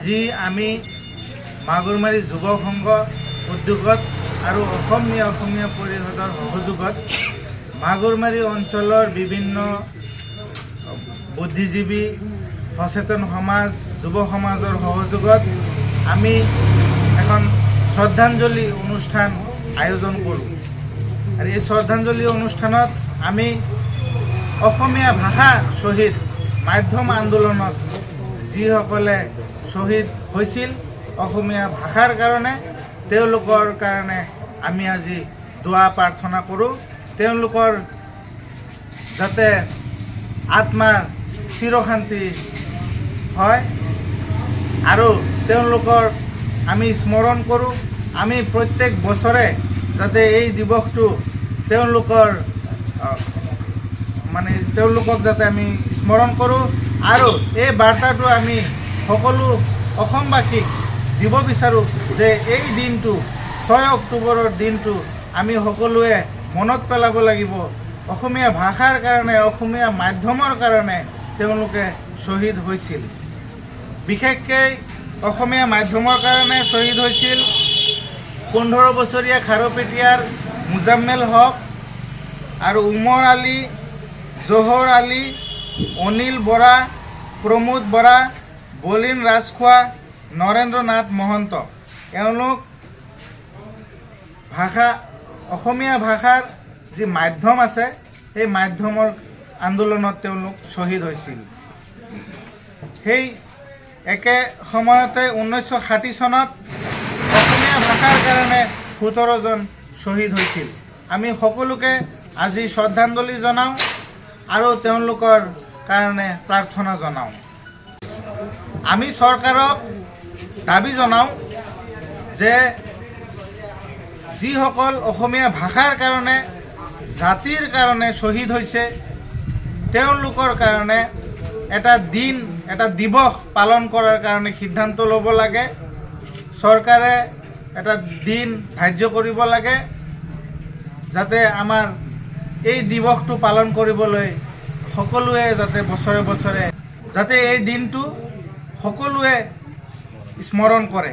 আজি আমি মাগুৰমাৰী যুৱ সংঘ উদ্যোগত আৰু অসমীয়া পৰিষদৰ সহযোগত মাগুৰমাৰী অঞ্চলৰ বিভিন্ন বুদ্ধিজীৱী সচেতন সমাজ যুৱ সমাজৰ সহযোগত আমি এখন শ্ৰদ্ধাঞ্জলি অনুষ্ঠান আয়োজন কৰোঁ। আৰু এই শ্ৰদ্ধাঞ্জলি অনুষ্ঠানত আমি অসমীয়া ভাষা শ্বহীদ মাধ্যম আন্দোলনত যিসকলে শ্বহীদ হৈছিল অসমীয়া ভাষাৰ কাৰণে তেওঁলোকৰ কাৰণে আমি আজি দোৱা প্ৰাৰ্থনা কৰোঁ। তেওঁলোকৰ যাতে আত্মাৰ চিৰশান্তি হয় আৰু তেওঁলোকৰ আমি স্মৰণ কৰোঁ। আমি প্ৰত্যেক বছৰে যাতে এই দিৱসটো তেওঁলোকক যাতে আমি স্মৰণ কৰোঁ আৰু এই বাৰ্তাটো আমি সকলো অসমবাসীক দিব বিচাৰোঁ যে এই দিনটো 6 অক্টোবৰৰ দিনটো আমি সকলোৱে মনত পেলাব লাগিব। অসমীয়া ভাষাৰ কাৰণে অসমীয়া মাধ্যমৰ কাৰণে তেওঁলোকে শ্বহীদ হৈছিল। বিশেষকৈ অসমীয়া মাধ্যমৰ কাৰণে শ্বহীদ হৈছিল 15 বছৰীয়া খাৰুপেটীয়াৰ মুজাম্মেল হক আৰু উমৰ আলী, জহৰ আলী, অনিল বৰা, প্ৰমোদ বৰা, বলিন ৰাজখোৱা, নৰেন্দ্ৰ নাথ মহন্ত। এওঁলোক অসমীয়া ভাষাৰ যি মাধ্যম আছে সেই মাধ্যমৰ আন্দোলনত তেওঁলোক শ্বহীদ হৈছিল। সেই একে সময়তে 1960 চনত অসমীয়া ভাষাৰ কাৰণে 17 জন শ্বহীদ হৈছিল। আমি সকলোকে আজি শ্ৰদ্ধাঞ্জলি জনাওঁ আৰু তেওঁলোকৰ কাৰণে প্ৰাৰ্থনা জনাওঁ। আমি চৰকাৰক দাবী জনাওঁ যে যিসকল অসমীয়া ভাষাৰ কাৰণে জাতিৰ কাৰণে শ্বহীদ হৈছে তেওঁলোকৰ কাৰণে এটা দিৱস পালন কৰাৰ কাৰণে সিদ্ধান্ত ল'ব লাগে। চৰকাৰে এটা দিন ধাৰ্য কৰিব লাগে যাতে আমাৰ এই দিৱসটো পালন কৰিবলৈ সকলোৱে যাতে বছৰে বছৰে যাতে এই দিনটো সকলোৱে স্মৰণ কৰে।